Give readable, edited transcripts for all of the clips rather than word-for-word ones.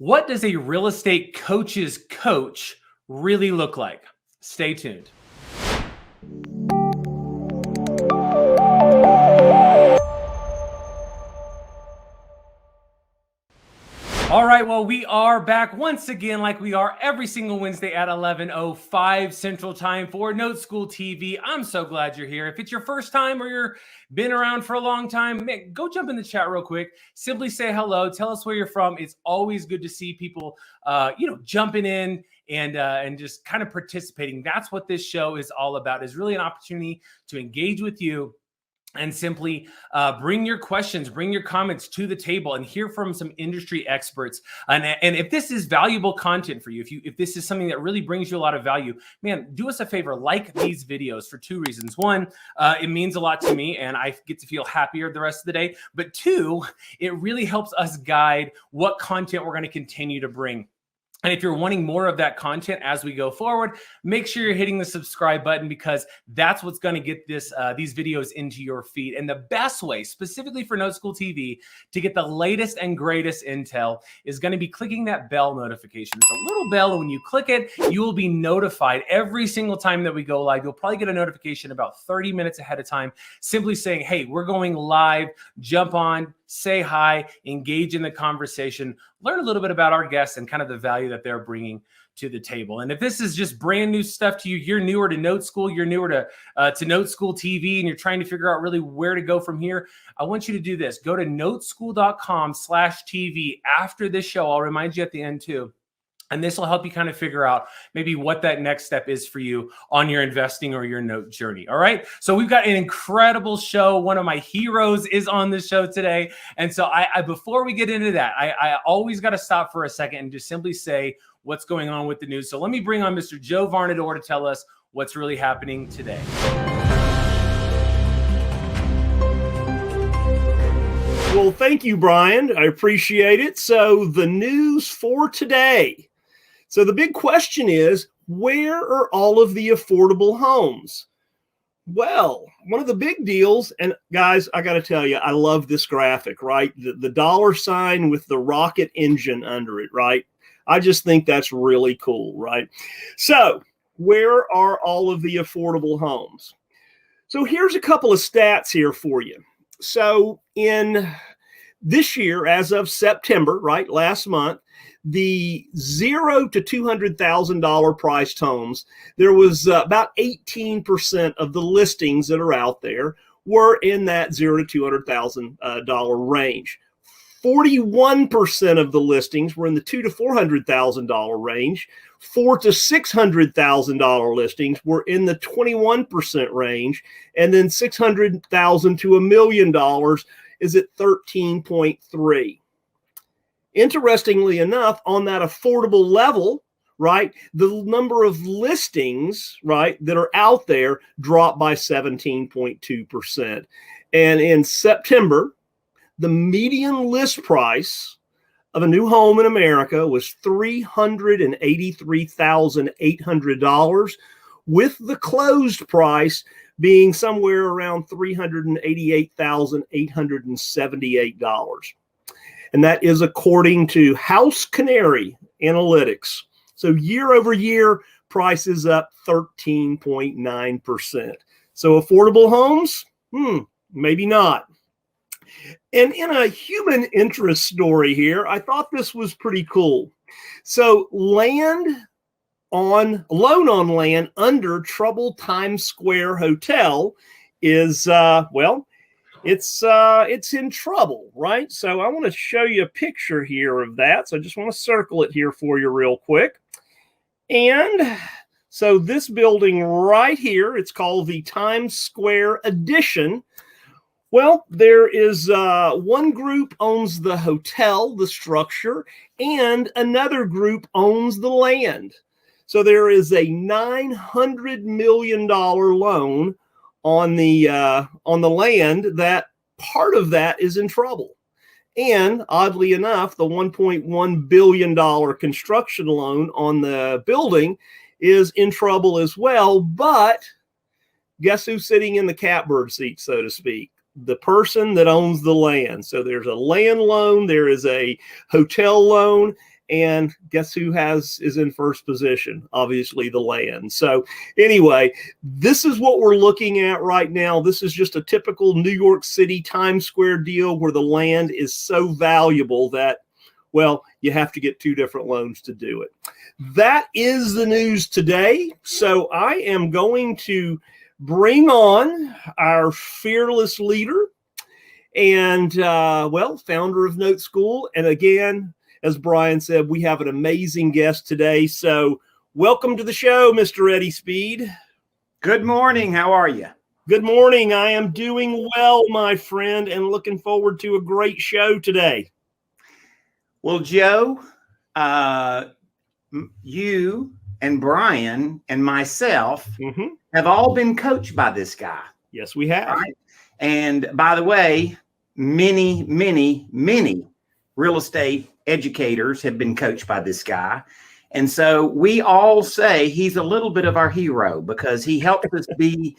What does a real estate coach's coach really look like? Stay tuned. All right, well, we are back once again like we are every single Wednesday at 11:05 Central Time for NoteSchool TV. I'm so glad you're here. If it's your first time or you're been around for a long time, man, go jump in the chat real quick. Simply say hello. Tell us where you're from. It's always good to see people, jumping in and just kind of participating. That's what this show is all about, is really an opportunity to engage with you and simply bring your questions, bring your comments to the table and hear from some industry experts. And if this is valuable content for you, if this is something that really brings you a lot of value, man, do us a favor, like these videos for two reasons. One, it means a lot to me and I get to feel happier the rest of the day. But two, it really helps us guide what content we're going to continue to bring. And if you're wanting more of that content as we go forward, make sure you're hitting the subscribe button, because that's what's going to get these videos into your feed. And the best way, specifically for NoteSchool TV, to get the latest and greatest intel is going to be clicking that bell notification. It's a little bell, and when you click it, you will be notified every single time that we go live. You'll probably get a notification about 30 minutes ahead of time, simply saying, hey, we're going live. Jump on, say hi, engage in the conversation, learn a little bit about our guests and kind of the value that they're bringing to the table. And if this is just brand new stuff to you, you're newer to NoteSchool, you're newer to NoteSchool TV, and you're trying to figure out really where to go from here, I want you to do this. Go to noteschool.com/TV after this show. I'll remind you at the end too. And this will help you kind of figure out maybe what that next step is for you on your investing or your note journey. All right. So we've got an incredible show. One of my heroes is on the show today. And so I before we get into that, I always got to stop for a second and just simply say what's going on with the news. So let me bring on Mr. Joe Varnador to tell us what's really happening today. Well, thank you, Brian. I appreciate it. So the news for today. So the big question is, where are all of the affordable homes? Well, one of the big deals, and guys, I got to tell you, I love this graphic, right? The dollar sign with the rocket engine under it, right? I just think that's really cool, right? So where are all of the affordable homes? So here's a couple of stats here for you. So in this year, as of September, right, last month, the $0 to $200,000 priced homes, there was about 18% of the listings that are out there were in that $0 to $200,000 range. 41% of the listings were in the $200,000 to $400,000 range. $400,000 to $600,000 listings were in the 21% range, and then $600,000 to $1 million is at 13.3%. Interestingly enough, on that affordable level, right, the number of listings, right, that are out there dropped by 17.2%. And in September, the median list price of a new home in America was $383,800, with the closed price being somewhere around $388,878. And that is according to House Canary Analytics. So year over year, prices up 13.9%. So affordable homes? Maybe not. And in a human interest story here, I thought this was pretty cool. So loan on land under troubled Times Square hotel is, it's in trouble, right? So I want to show you a picture here of that. So I just want to circle it here for you real quick. And so this building right here, it's called the Times Square Edition. Well, there is one group owns the hotel, the structure, and another group owns the land. So there is a $900 million loan on the land that part of that is in trouble. And oddly enough, the $1.1 billion construction loan on the building is in trouble as well. But guess who's sitting in the catbird seat, so to speak? The person that owns the land. So there's a land loan, there is a hotel loan, And guess who is in first position? Obviously the land. So anyway, this is what we're looking at right now. This is just a typical New York City Times Square deal where the land is so valuable that, well, you have to get 2 different loans to do it. That is the news today. So I am going to bring on our fearless leader and, founder of Note School. And again, as Brian said, we have an amazing guest today. So welcome to the show, Mr. Eddie Speed. Good morning. How are you? Good morning. I am doing well, my friend, and looking forward to a great show today. Well, Joe, you and Brian and myself have all been coached by this guy. Yes, we have. Right? And by the way, many, many, many real estate educators have been coached by this guy. And so we all say he's a little bit of our hero because he helps us be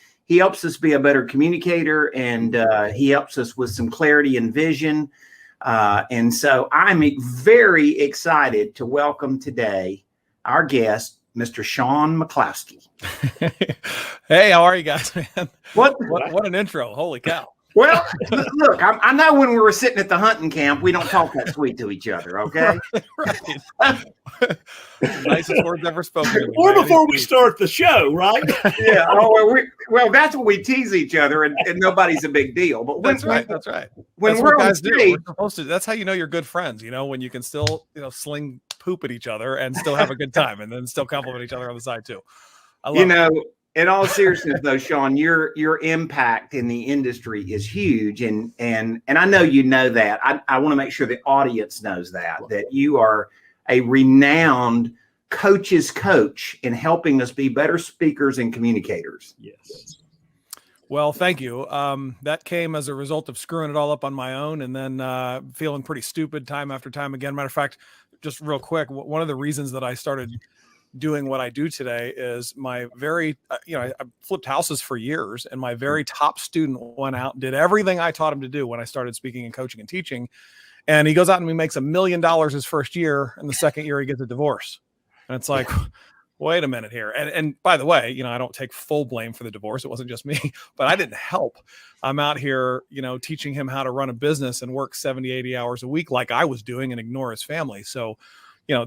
a better communicator, and he helps us with some clarity and vision. And so I'm very excited to welcome today our guest, Mr. Shaun McCloskey. Hey, how are you guys, man? What an intro. Holy cow. Well, look, I know when we were sitting at the hunting camp, we don't talk that sweet to each other, okay? Right. Nicest words ever spoken. Or before we start the show, right? Yeah. Well, that's what we tease each other, and nobody's a big deal. But that's right. When that's we're what guys on do. stage, We're supposed to. That's how you know you're good friends. You know, when you can still, sling poop at each other and still have a good time, and then still compliment each other on the side too. I love it. In all seriousness, though, Shaun, your impact in the industry is huge, and I know you know that. I want to make sure the audience knows that you are a renowned coach's coach in helping us be better speakers and communicators. Yes. Well, thank you. That came as a result of screwing it all up on my own, and then feeling pretty stupid time after time again. Matter of fact, just real quick, one of the reasons that I started doing what I do today is my very, I flipped houses for years, and my very top student went out and did everything I taught him to do when I started speaking and coaching and teaching. And he goes out and he makes $1 million his first year, and the second year he gets a divorce. And it's like, wait a minute here. And by the way, I don't take full blame for the divorce. It wasn't just me, but I didn't help. I'm out here, teaching him how to run a business and work 70, 80 hours a week like I was doing and ignore his family. So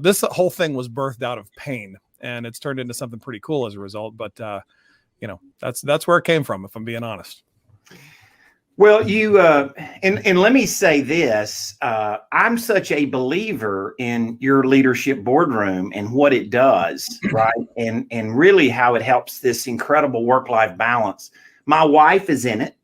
this whole thing was birthed out of pain, and it's turned into something pretty cool as a result. But, that's where it came from, if I'm being honest. Well, you and let me say this. I'm such a believer in your Leadership Boardroom and what it does, right? And really how it helps this incredible work-life balance. My wife is in it,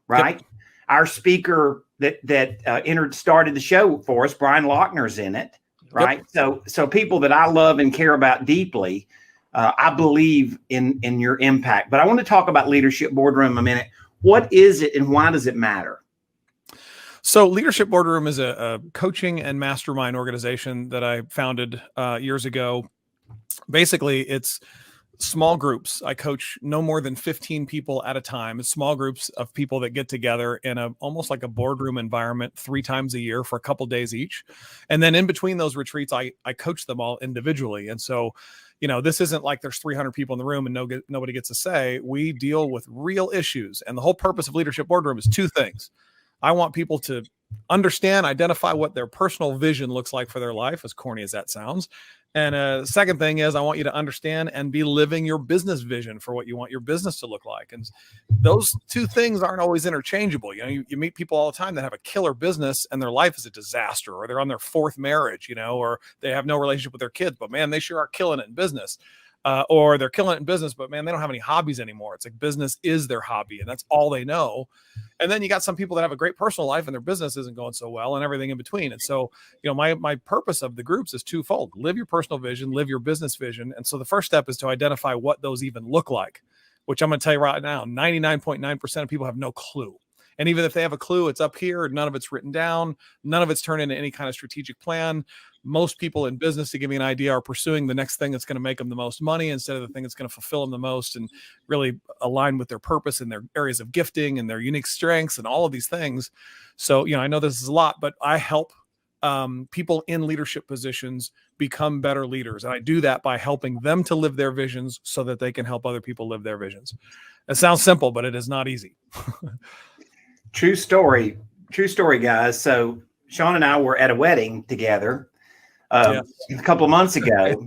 right? Yep. Our speaker that started the show for us, Brian Lochner's in it. Right. Yep. So people that I love and care about deeply, I believe in your impact. But I want to talk about Leadership Boardroom a minute. What is it and why does it matter? So Leadership Boardroom is a coaching and mastermind organization that I founded years ago. Basically, it's small groups. I coach no more than 15 people at a time. It's small groups of people that get together in almost like a boardroom environment 3 times a year for a couple days each. And then in between those retreats, I coach them all individually. And so, this isn't like there's 300 people in the room and nobody gets a say. We deal with real issues. And the whole purpose of Leadership Boardroom is 2 things. I want people to understand, identify what their personal vision looks like for their life, as corny as that sounds. And second thing is I want you to understand and be living your business vision for what you want your business to look like. And those 2 things aren't always interchangeable. You meet people all the time that have a killer business and their life is a disaster, or they're on their 4th marriage, or they have no relationship with their kids, but man, they sure are killing it in business. Or they're killing it in business, but man, they don't have any hobbies anymore. It's like business is their hobby and that's all they know. And then you got some people that have a great personal life and their business isn't going so well and everything in between. And so, my purpose of the groups is twofold: live your personal vision, live your business vision. And so the first step is to identify what those even look like, which I'm going to tell you right now, 99.9% of people have no clue. And even if they have a clue, it's up here. None of it's written down. None of it's turned into any kind of strategic plan. Most people in business, to give you an idea, are pursuing the next thing that's going to make them the most money instead of the thing that's going to fulfill them the most and really align with their purpose and their areas of gifting and their unique strengths and all of these things. So, I know this is a lot, but I help people in leadership positions become better leaders. And I do that by helping them to live their visions so that they can help other people live their visions. It sounds simple, but it is not easy. True story, guys. So Shaun and I were at a wedding together a couple of months ago.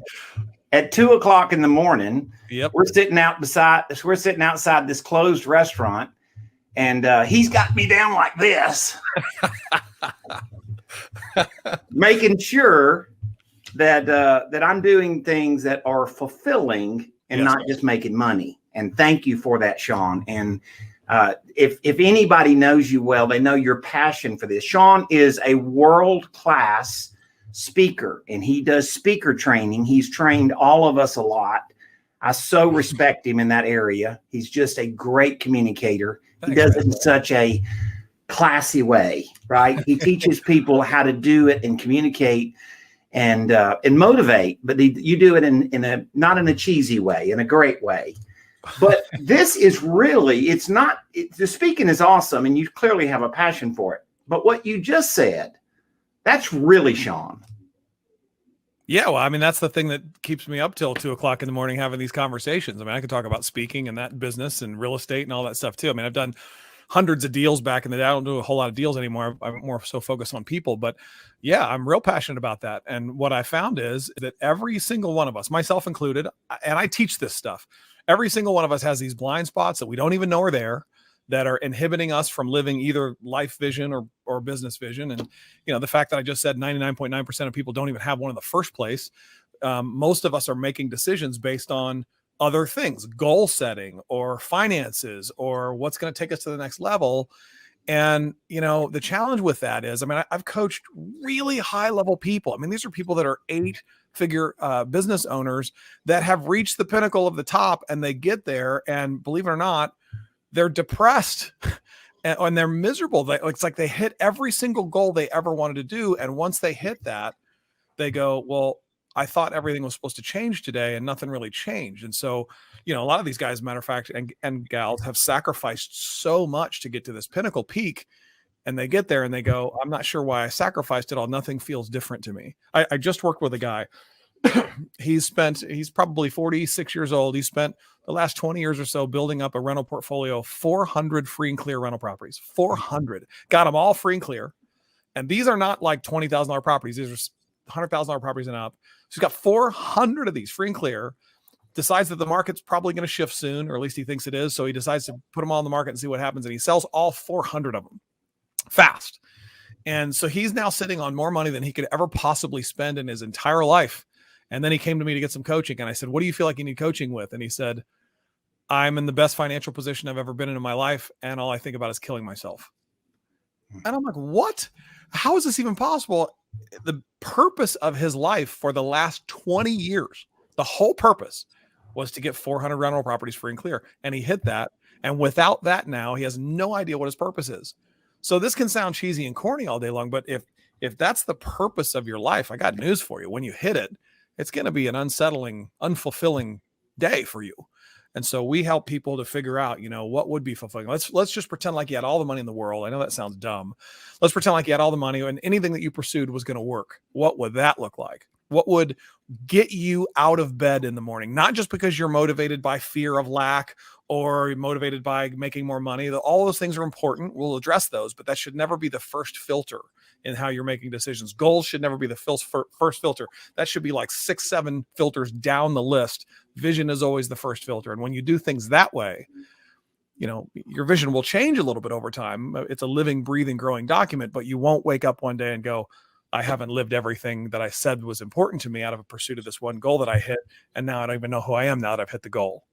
At 2:00 in the morning, we're sitting outside this closed restaurant, and he's got me down like this, making sure that I'm doing things that are fulfilling and not just making money. And thank you for that, Shaun. And if anybody knows you well, they know your passion for this. Shaun is a world-class speaker, and he does speaker training. He's trained all of us a lot. I so respect him in that area. He's just a great communicator. He does it in such a classy way, right? He teaches people how to do it and communicate and motivate, but you do it in a not in a cheesy way, in a great way. But this is really, the speaking is awesome, and you clearly have a passion for it. But what you just said, that's really Shaun. Yeah, well, I mean, that's the thing that keeps me up till 2:00 in the morning having these conversations. I mean, I could talk about speaking and that business and real estate and all that stuff too. I mean, I've done hundreds of deals back in the day. I don't do a whole lot of deals anymore. I'm more so focused on people. But yeah, I'm real passionate about that. And what I found is that every single one of us, myself included, and I teach this stuff, every single one of us has these blind spots that we don't even know are there, that are inhibiting us from living either life vision or business vision. And, the fact that I just said 99.9% of people don't even have one in the first place. Most of us are making decisions based on other things, goal setting or finances or what's going to take us to the next level. And, the challenge with that is, I mean, I've coached really high level people. I mean, these are people that are 8-figure business owners that have reached the pinnacle of the top, and they get there, and believe it or not, they're depressed and they're miserable. It's like they hit every single goal they ever wanted to do. And once they hit that, they go, well, I thought everything was supposed to change today, and nothing really changed. And so, a lot of these guys, matter of fact, and gals have sacrificed so much to get to this pinnacle peak. And they get there and they go, I'm not sure why I sacrificed it all. Nothing feels different to me. I just worked with a guy. He's probably 46 years old. He spent the last 20 years or so building up a rental portfolio of 400 free and clear rental properties. 400. Got them all free and clear. And these are not like $20,000 properties. These are $100,000 properties and up. So he's got 400 of these free and clear, decides that the market's probably going to shift soon, or at least he thinks it is. So he decides to put them all on the market and see what happens. And he sells all 400 of them fast. And so he's now sitting on more money than he could ever possibly spend in his entire life. And then he came to me to get some coaching. And I said, what do you feel like you need coaching with? And he said, I'm in the best financial position I've ever been in my life, and all I think about is killing myself. And I'm like, what? How is this even possible? The purpose of his life for the last 20 years, the whole purpose was to get 400 rental properties free and clear. And he hit that. And without that now, he has no idea what his purpose is. So this can sound cheesy and corny all day long, but if that's the purpose of your life, I got news for you. When you hit it, it's going to be an unsettling, unfulfilling day for you. And so we help people to figure out, what would be fulfilling. Let's just pretend like you had all the money in the world. I know that sounds dumb. Let's pretend like you had all the money and anything that you pursued was going to work. What would that look like? What would get you out of bed in the morning? Not just because you're motivated by fear of lack or motivated by making more money. All those things are important. We'll address those, but that should never be the first filter in how you're making decisions. Goals should never be the first filter. That should be like 6, 7 filters down the list. Vision is always the first filter. And when you do things that way, your vision will change a little bit over time. It's a living, breathing, growing document, but you won't wake up one day and go, I haven't lived everything that I said was important to me out of a pursuit of this one goal that I hit. And now I don't even know who I am now that I've hit the goal.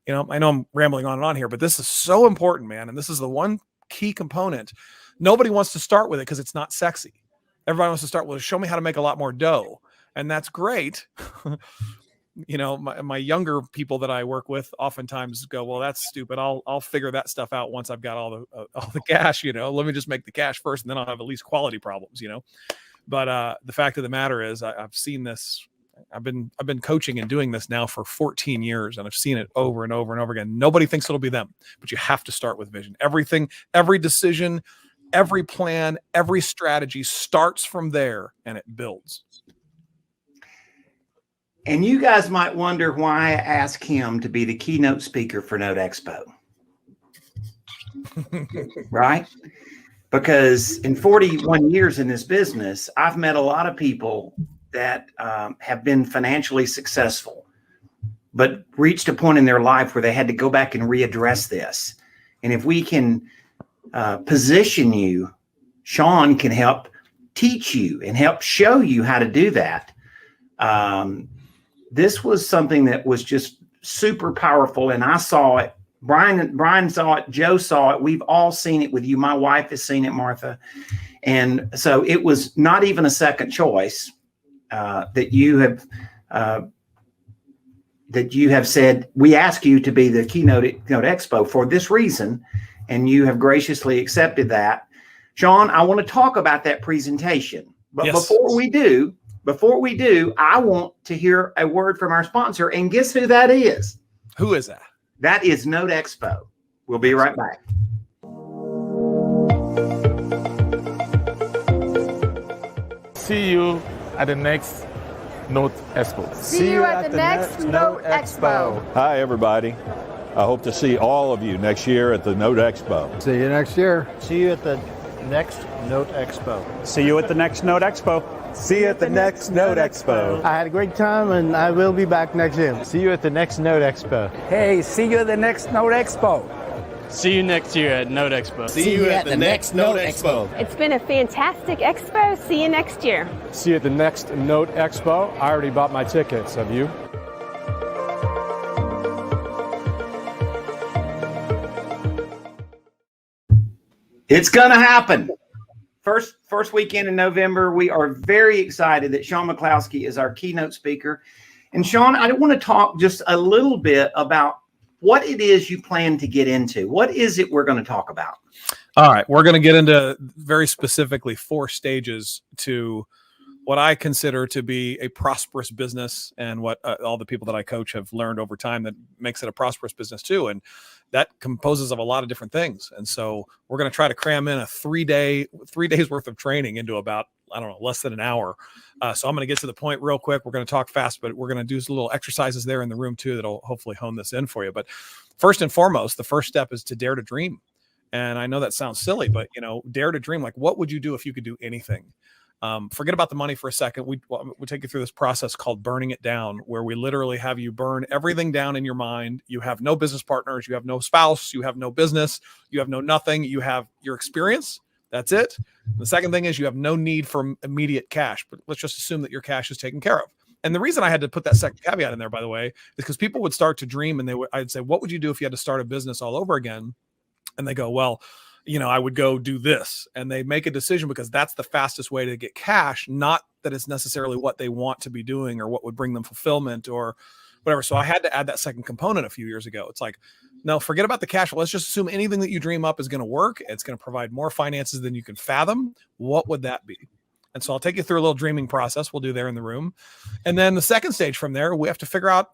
I know I'm rambling on and on here, but this is so important, man. And this is the one key component. Nobody wants to start with it because it's not sexy. Everybody wants to start with, show me how to make a lot more dough. And that's great. My younger people that I work with oftentimes go, well, that's stupid. I'll figure that stuff out once I've got all the cash, let me just make the cash first and then I'll have at least quality problems, But the fact of the matter is I've seen this. I've been coaching and doing this now for 14 years, and I've seen it over and over and over again. Nobody thinks it'll be them, but you have to start with vision. Every decision, Every plan, every strategy starts from there and it builds. And you guys might wonder why I asked him to be the keynote speaker for NoteExpo. Right? Because in 41 years in this business, I've met a lot of people that have been financially successful, but reached a point in their life where they had to go back and readdress this. And if we can position you, Shaun can help teach you and help show you how to do that. This was something that was just super powerful, and I saw it. Brian saw it. Joe saw it. We've all seen it with you. My wife has seen it, Martha. And so it was not even a second choice that you have said, we ask you to be the keynote at NoteExpo for this reason, and you have graciously accepted that. Shaun, I want to talk about that presentation. But yes. Before we do, I want to hear a word from our sponsor, and guess who that is? Who is that? That is NoteExpo. We'll be right back. See you at the next NoteExpo. See you at the next NoteExpo. Hi, everybody. I hope to see all of you next year at the NoteExpo. See you next year. See you at the next NoteExpo. See you at the next NoteExpo. See you at the next NoteExpo. I had a great time, and I will be back next year. See you at the next NoteExpo. Hey, see you at the next NoteExpo. See you next year at NoteExpo. See you at the next NoteExpo. It's been a fantastic expo. See you next year. See you at the next NoteExpo. I already bought my tickets. Have you? It's going to happen. First weekend in November, we are very excited that Shaun McCloskey is our keynote speaker. And Shaun, I want to talk just a little bit about what it is you plan to get into. What is it we're going to talk about? All right. We're going to get into very specifically 4 stages to what I consider to be a prosperous business, and what all the people that I coach have learned over time that makes it a prosperous business too. And that composes of a lot of different things. And so we're going to try to cram in a 3 days worth of training into about, I don't know, less than an hour. So I'm going to get to the point real quick. We're going to talk fast, but we're going to do some little exercises there in the room too that'll hopefully hone this in for you. But first and foremost, the first step is to dare to dream. And I know that sounds silly, but dare to dream. Like, what would you do if you could do anything? Forget about the money for a second. We take you through this process called burning it down, where we literally have you burn everything down in your mind. You have no business partners, you have no spouse, you have no business, you have no nothing. You have your experience. That's it. The second thing is you have no need for immediate cash, but let's just assume that your cash is taken care of. And the reason I had to put that second caveat in there, by the way, is because people would start to dream, and I'd say, what would you do if you had to start a business all over again? And they go, well, I would go do this. And they make a decision because that's the fastest way to get cash, not that it's necessarily what they want to be doing or what would bring them fulfillment or whatever. So I had to add that second component a few years ago. It's like, no, forget about the cash. Let's just assume anything that you dream up is going to work. It's going to provide more finances than you can fathom. What would that be? And so I'll take you through a little dreaming process we'll do there in the room. And then the second stage from there, we have to figure out,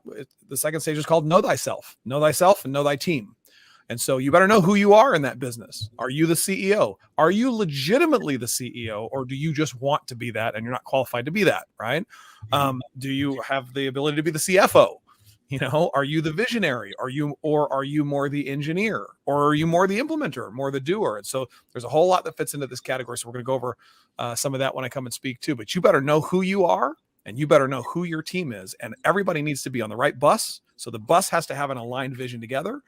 the second stage is called Know Thyself. Know Thyself and Know Thy Team. And so you better know who you are in that business. Are you the CEO? Are you legitimately the CEO, or do you just want to be that and you're not qualified to be that, right? Do you have the ability to be the CFO? Are you the visionary? Are you more the engineer? Or are you more the implementer, more the doer? And so there's a whole lot that fits into this category. So we're going to go over some of that when I come and speak too. But you better know who you are, and you better know who your team is. And everybody needs to be on the right bus. So the bus has to have an aligned vision together.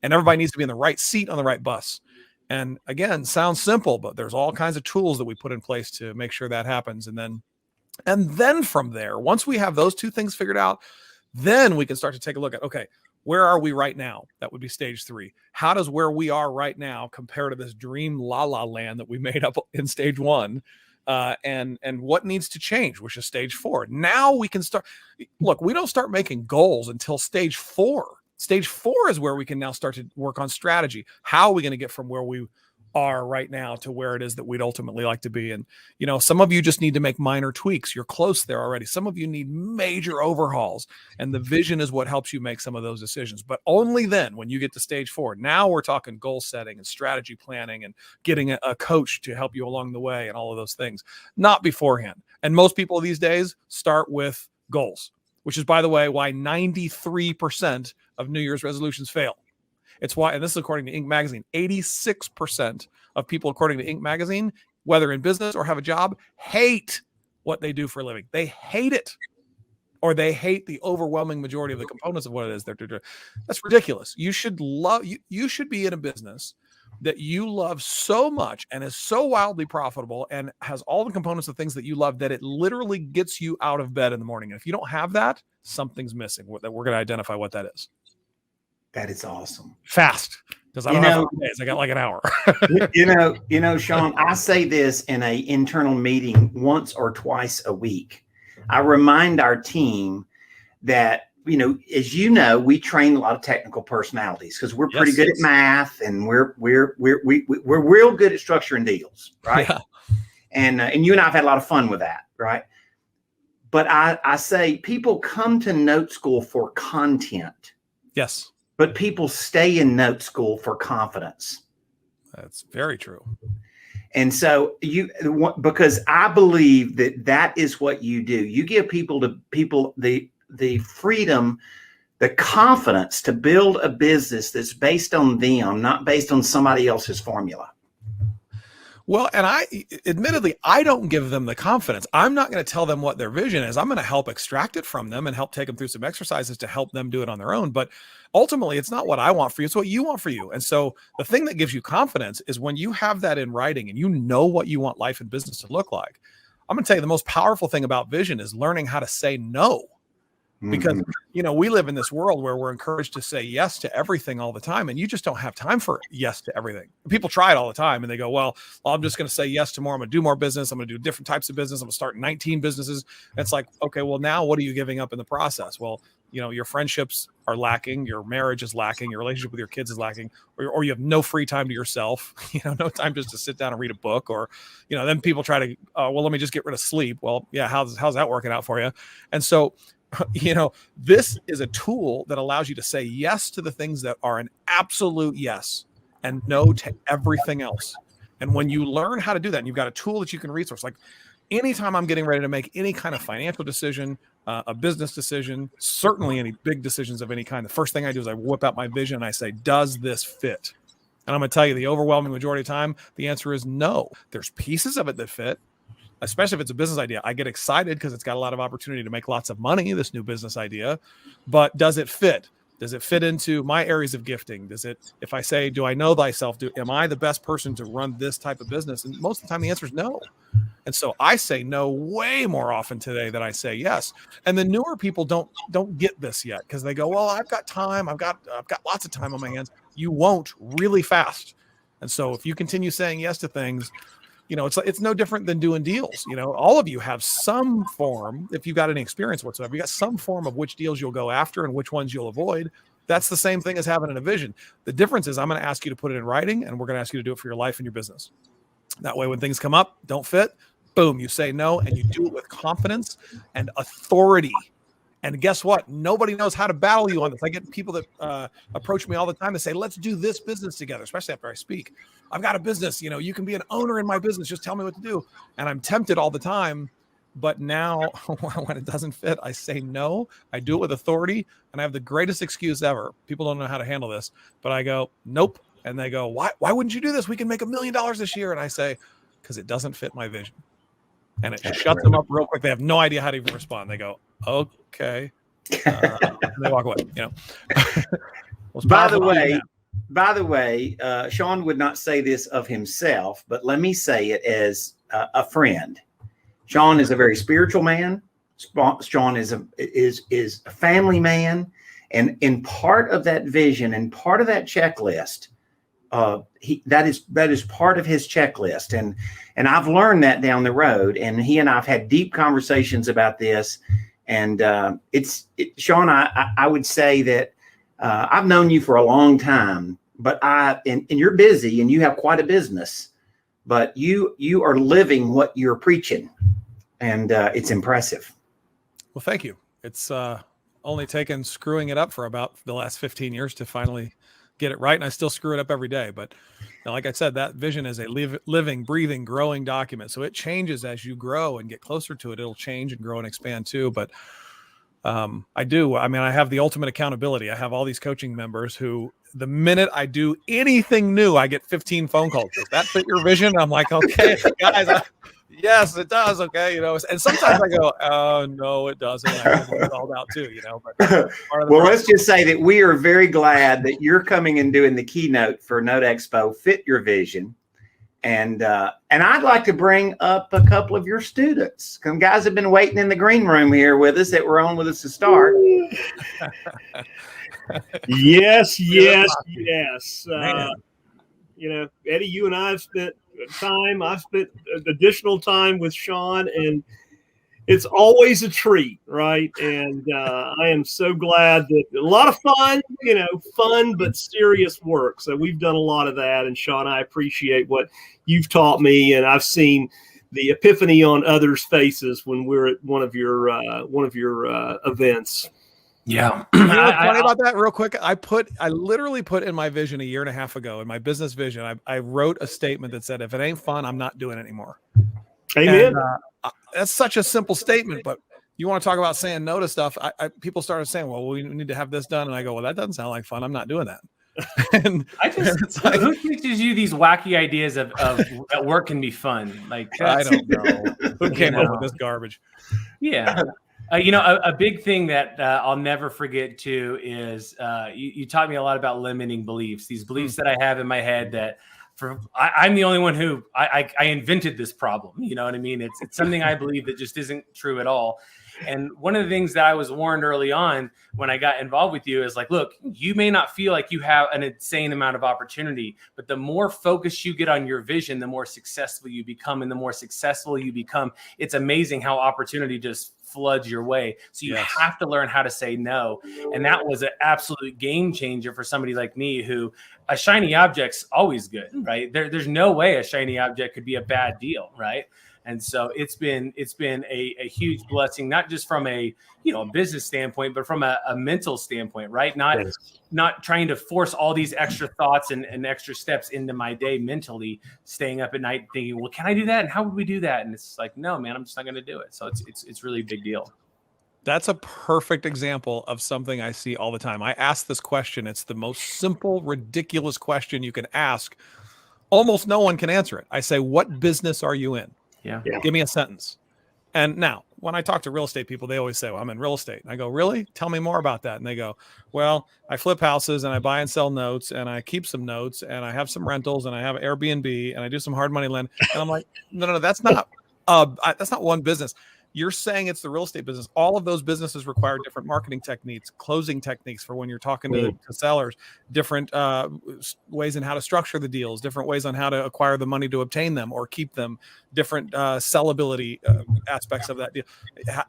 And everybody needs to be in the right seat on the right bus. And again, sounds simple, but there's all kinds of tools that we put in place to make sure that happens. And then from there, once we have those two things figured out, then we can start to take a look at, okay, where are we right now? That would be stage 3. How does where we are right now compare to this dream la la land that we made up in stage 1? And what needs to change, which is stage 4. Now we can start. Look, we don't start making goals until stage 4. Stage 4 is where we can now start to work on strategy. How are we going to get from where we are right now to where it is that we'd ultimately like to be. And, you know, some of you just need to make minor tweaks. You're close there already. Some of you need major overhauls, and the vision is what helps you make some of those decisions. But only then, when you get to stage 4, now we're talking goal setting and strategy planning and getting a coach to help you along the way and all of those things, not beforehand. And most people these days start with goals, which is, by the way, why 93% of New Year's resolutions fail. It's why, and this is according to Inc. magazine, 86% of people, according to Inc. magazine, whether in business or have a job, hate what they do for a living. They hate it, or they hate the overwhelming majority of the components of what it is they're doing. That's ridiculous. You should love, you should be in a business that you love so much and is so wildly profitable and has all the components of things that you love that it literally gets you out of bed in the morning. And if you don't have that, something's missing. That we're going to identify what that is. That is awesome. Fast, because I don't have 5 days. I got like an hour. you know, Shaun, I say this in an internal meeting once or twice a week. I remind our team that, you know, as you know, we train a lot of technical personalities because we're pretty good at math, and we're real good at structuring deals, right? Yeah. And you and I have had a lot of fun with that, right? But I say people come to Note School for content. Yes. But people stay in Note School for confidence. That's very true. And so because I believe that is what you do. You give people the freedom, the confidence to build a business that's based on them, not based on somebody else's formula. Well, and admittedly, I don't give them the confidence. I'm not going to tell them what their vision is. I'm going to help extract it from them and help take them through some exercises to help them do it on their own. But ultimately, it's not what I want for you. It's what you want for you. And so the thing that gives you confidence is when you have that in writing and you know what you want life and business to look like. I'm going to tell you the most powerful thing about vision is learning how to say no. Because, you know, we live in this world where we're encouraged to say yes to everything all the time. And you just don't have time for yes to everything. People try it all the time and they go, well, I'm just going to say yes to more. I'm going to do more business. I'm going to do different types of business. I'm going to start 19 businesses. And it's like, okay, well, now what are you giving up in the process? Well, you know, your friendships are lacking. Your marriage is lacking. Your relationship with your kids is lacking. Or you have no free time to yourself, you know, no time just to sit down and read a book. Or, you know, then people try to, well, let me just get rid of sleep. Well, yeah, how's that working out for you? And so, you know, this is a tool that allows you to say yes to the things that are an absolute yes and no to everything else. And when you learn how to do that, and you've got a tool that you can resource, like anytime I'm getting ready to make any kind of financial decision, a business decision, certainly any big decisions of any kind, the first thing I do is I whip out my vision and I say, does this fit? And I'm going to tell you the overwhelming majority of the time, the answer is no. There's pieces of it that fit. Especially if it's a business idea. I get excited because it's got a lot of opportunity to make lots of money, this new business idea. But does it fit? Does it fit into my areas of gifting? Does it, if I say, do I know thyself? Am I the best person to run this type of business? And most of the time the answer is no. And so I say no way more often today than I say yes. And the newer people don't get this yet because they go, well, I've got time. I've got lots of time on my hands. You won't really fast. And so if you continue saying yes to things, you know, it's no different than doing deals. You know, all of you have some form, if you've got any experience whatsoever, you got some form of which deals you'll go after and which ones you'll avoid. That's the same thing as having a vision. The difference is I'm going to ask you to put it in writing, and we're going to ask you to do it for your life and your business. That way, when things come up, don't fit, boom, you say no, and you do it with confidence and authority. And guess what? Nobody knows how to battle you on this. I get people that approach me all the time and say, let's do this business together, especially after I speak. I've got a business, you know, you can be an owner in my business. Just tell me what to do. And I'm tempted all the time. But now when it doesn't fit, I say no. I do it with authority. And I have the greatest excuse ever. People don't know how to handle this. But I go, nope. And they go, why wouldn't you do this? We can make $1 million this year. And I say, because it doesn't fit my vision. And it shuts them up real quick. They have no idea how to even respond. They go, okay. And they walk away, you know. By the way, Shaun would not say this of himself, but let me say it as a friend. Shaun is a very spiritual man. Shaun is a family man. And in part of that vision and part of that checklist, that is part of his checklist. And I've learned that down the road. And he and I've had deep conversations about this. And Shaun, I would say that I've known you for a long time, but and you're busy and you have quite a business, but you are living what you're preaching, and it's impressive. Well, thank you. It's only taken screwing it up for about the last 15 years to finally get it right. And I still screw it up every day. But like I said, that vision is a living, breathing, growing document. So it changes as you grow and get closer to it. It'll change and grow and expand too. But I have the ultimate accountability. I have all these coaching members who, the minute I do anything new, I get 15 phone calls. Does that fit your vision? I'm like, okay, guys, yes, it does. Okay. And sometimes I go, oh, no, it doesn't. I get called out too, but well, let's just say that we are very glad that you're coming and doing the keynote for NoteExpo, Fit Your Vision. And I'd like to bring up a couple of your students. Some guys have been waiting in the green room here with us that were on with us to start. Yes. Eddie, you and I have spent time. I've spent additional time with Shaun, and it's always a treat, right? And I am so glad that a lot of fun but serious work. So we've done a lot of that, and Shaun, I appreciate what you've taught me, and I've seen the epiphany on others' faces when we're at one of your events. Yeah. You know what's funny about that real quick? I literally put in my vision a year and a half ago, in my business vision, I wrote a statement that said, if it ain't fun, I'm not doing it anymore. Amen. And, that's such a simple statement, but you want to talk about saying no to stuff. People started saying, well, we need to have this done. And I go, well, that doesn't sound like fun. I'm not doing that. And who teaches you these wacky ideas of that work can be fun? Like, I don't know. Who came up with this garbage? Yeah. A big thing that I'll never forget too is you taught me a lot about limiting beliefs. These beliefs that I have in my head that I'm the only one who I invented this problem. You know what I mean? It's something I believe that just isn't true at all. And one of the things that I was warned early on when I got involved with you is like, look, you may not feel like you have an insane amount of opportunity, but the more focused you get on your vision, the more successful you become. And the more successful you become, it's amazing how opportunity just floods your way. So you have to learn how to say no. And that was an absolute game changer for somebody like me who a shiny object's always good, right? There's no way a shiny object could be a bad deal, right? And so it's been a huge blessing, not just from a business standpoint, but from a mental standpoint, right? Not trying to force all these extra thoughts and extra steps into my day mentally, staying up at night thinking, well, can I do that? And how would we do that? And it's like, no, man, I'm just not going to do it. So it's really a big deal. That's a perfect example of something I see all the time. I ask this question. It's the most simple, ridiculous question you can ask. Almost no one can answer it. I say, what business are you in? Yeah. Give me a sentence. And now when I talk to real estate people, they always say, well, I'm in real estate. And I go, really? Tell me more about that. And they go, well, I flip houses and I buy and sell notes and I keep some notes and I have some rentals and I have Airbnb and I do some hard money lend. And I'm like, no, that's not one business. You're saying it's the real estate business. All of those businesses require different marketing techniques, closing techniques for when you're talking to sellers, different ways in how to structure the deals, different ways on how to acquire the money to obtain them or keep them, different sellability aspects of that deal,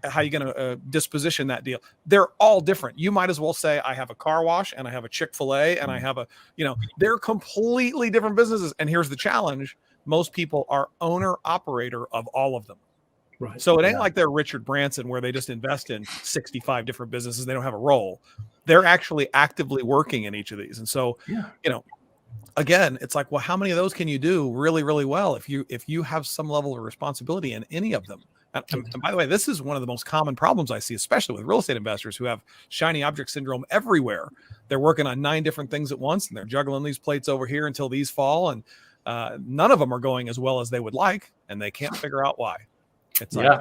how you're going to disposition that deal. They're all different. You might as well say, I have a car wash and I have a Chick-fil-A and I have they're completely different businesses. And here's the challenge. Most people are owner operator of all of them. Right. So it ain't like they're Richard Branson where they just invest in 65 different businesses. They don't have a role. They're actually actively working in each of these. And so, again, it's like, well, how many of those can you do really, really well if you have some level of responsibility in any of them? And by the way, this is one of the most common problems I see, especially with real estate investors who have shiny object syndrome everywhere. They're working on 9 different things at once and they're juggling these plates over here until these fall. And none of them are going as well as they would like. And they can't figure out why. It's like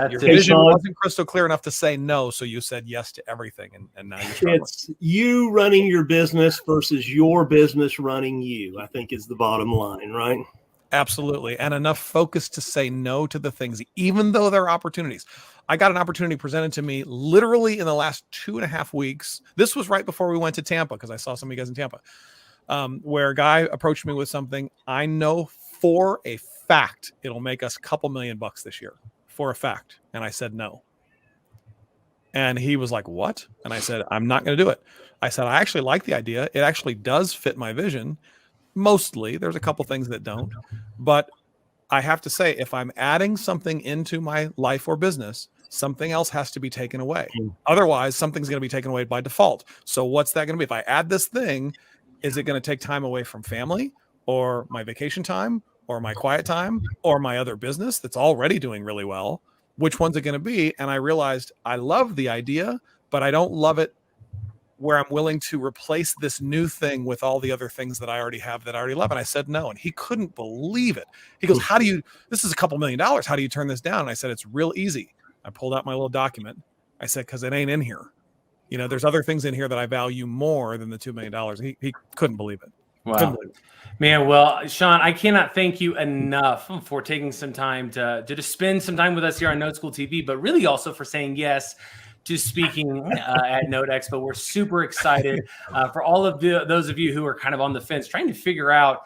your vision wasn't crystal clear enough to say no, so you said yes to everything, and now you're struggling. It's you running your business versus your business running you, I think is the bottom line, right? Absolutely. And enough focus to say no to the things, even though they're opportunities. I got an opportunity presented to me literally in the last 2.5 weeks. This was right before we went to Tampa, because I saw some of you guys in Tampa, where a guy approached me with something. I know for a fact it'll make us a couple $1 million this year, for a fact. And I said no. And he was like, what? And I said, I'm not going to do it. I said, I actually like the idea. It actually does fit my vision. Mostly, there's a couple things that don't, but I have to say, if I'm adding something into my life or business, something else has to be taken away. Otherwise, something's going to be taken away by default. So what's that going to be? If I add this thing, is it going to take time away from family or my vacation time or my quiet time or my other business that's already doing really well? Which one's it going to be? And I realized I love the idea, but I don't love it where I'm willing to replace this new thing with all the other things that I already have that I already love. And I said no. And he couldn't believe it. He goes, this is a couple $1 million. How do you turn this down? And I said, it's real easy. I pulled out my little document. I said, because it ain't in here. You know, there's other things in here that I value more than the $2 million. He couldn't believe it. Wow. Man, well, Shaun, I cannot thank you enough for taking some time to just spend some time with us here on NoteSchool TV, but really also for saying yes to speaking at NoteExpo. We're super excited for all of those of you who are kind of on the fence, trying to figure out,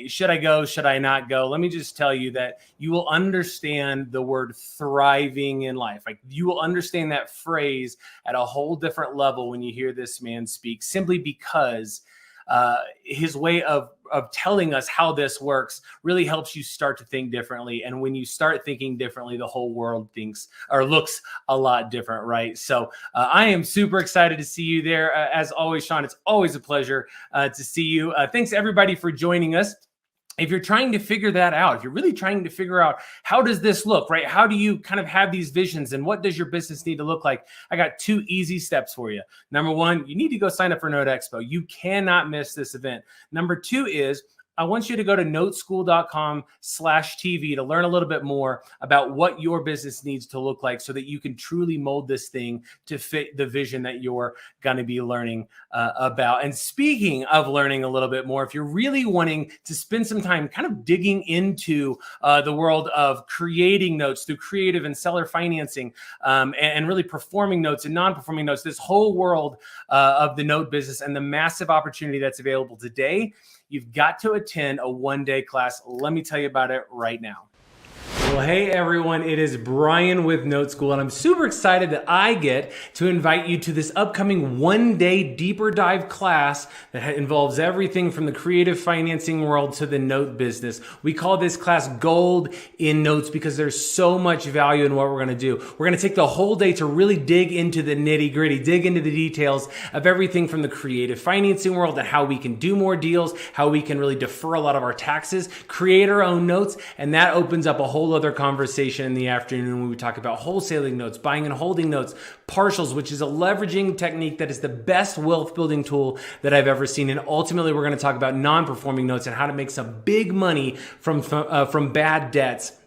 should I go? Should I not go? Let me just tell you that you will understand the word thriving in life. Like, you will understand that phrase at a whole different level when you hear this man speak, simply because his way of telling us how this works really helps you start to think differently. And when you start thinking differently, the whole world thinks or looks a lot different, right? So I am super excited to see you there. As always, Shaun, it's always a pleasure to see you. Thanks everybody for joining us. If you're trying to figure that out, if you're really trying to figure out how does this look, right? How do you kind of have these visions and what does your business need to look like? I got 2 easy steps for you. Number 1, you need to go sign up for NoteExpo. You cannot miss this event. Number 2 is I want you to go to noteschool.com/TV to learn a little bit more about what your business needs to look like so that you can truly mold this thing to fit the vision that you're going to be learning about. And speaking of learning a little bit more, if you're really wanting to spend some time kind of digging into the world of creating notes through creative and seller financing and really performing notes and non-performing notes, this whole world of the note business and the massive opportunity that's available today, you've got to attend a 1-day class. Let me tell you about it right now. Well, hey everyone, it is Brian with NoteSchool, and I'm super excited that I get to invite you to this upcoming 1-day deeper dive class that involves everything from the creative financing world to the note business. We call this class Gold in Notes because there's so much value in what we're going to do. We're going to take the whole day to really dig into the nitty gritty, dig into the details of everything from the creative financing world and how we can do more deals, how we can really defer a lot of our taxes, create our own notes, and that opens up a whole other conversation in the afternoon when we talk about wholesaling notes, buying and holding notes, partials, which is a leveraging technique that is the best wealth building tool that I've ever seen. And ultimately, we're going to talk about non-performing notes and how to make some big money from bad debts,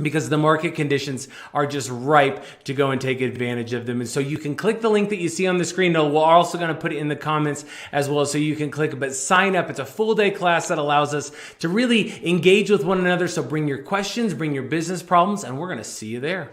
because the market conditions are just ripe to go and take advantage of them. And so you can click the link that you see on the screen. We're also going to put it in the comments as well, so you can click it, but sign up. It's a full day class that allows us to really engage with one another. So bring your questions, bring your business problems, and we're going to see you there.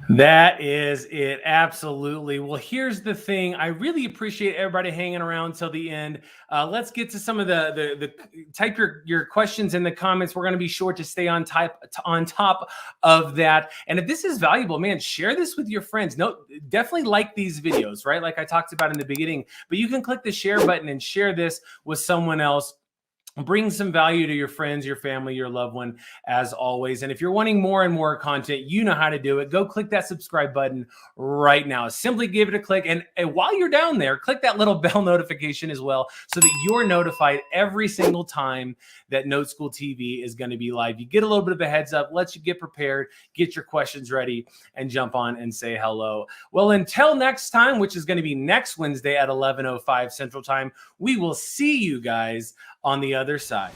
That is it. Absolutely. Well, here's the thing. I really appreciate everybody hanging around till the end. Let's get to some of the type your questions in the comments. We're going to be sure to stay on top of that. And if this is valuable, man, share this with your friends. No, definitely like these videos, right? Like I talked about in the beginning, but you can click the share button and share this with someone else. Bring some value to your friends, your family, your loved one, as always. And if you're wanting more and more content, you know how to do it. Go click that subscribe button right now. Simply give it a click. And while you're down there, click that little bell notification as well, so that you're notified every single time that NoteSchool TV is going to be live. You get a little bit of a heads up, lets you get prepared, get your questions ready, and jump on and say hello. Well, until next time, which is going to be next Wednesday at 11:05 Central Time, we will see you guys on the other side.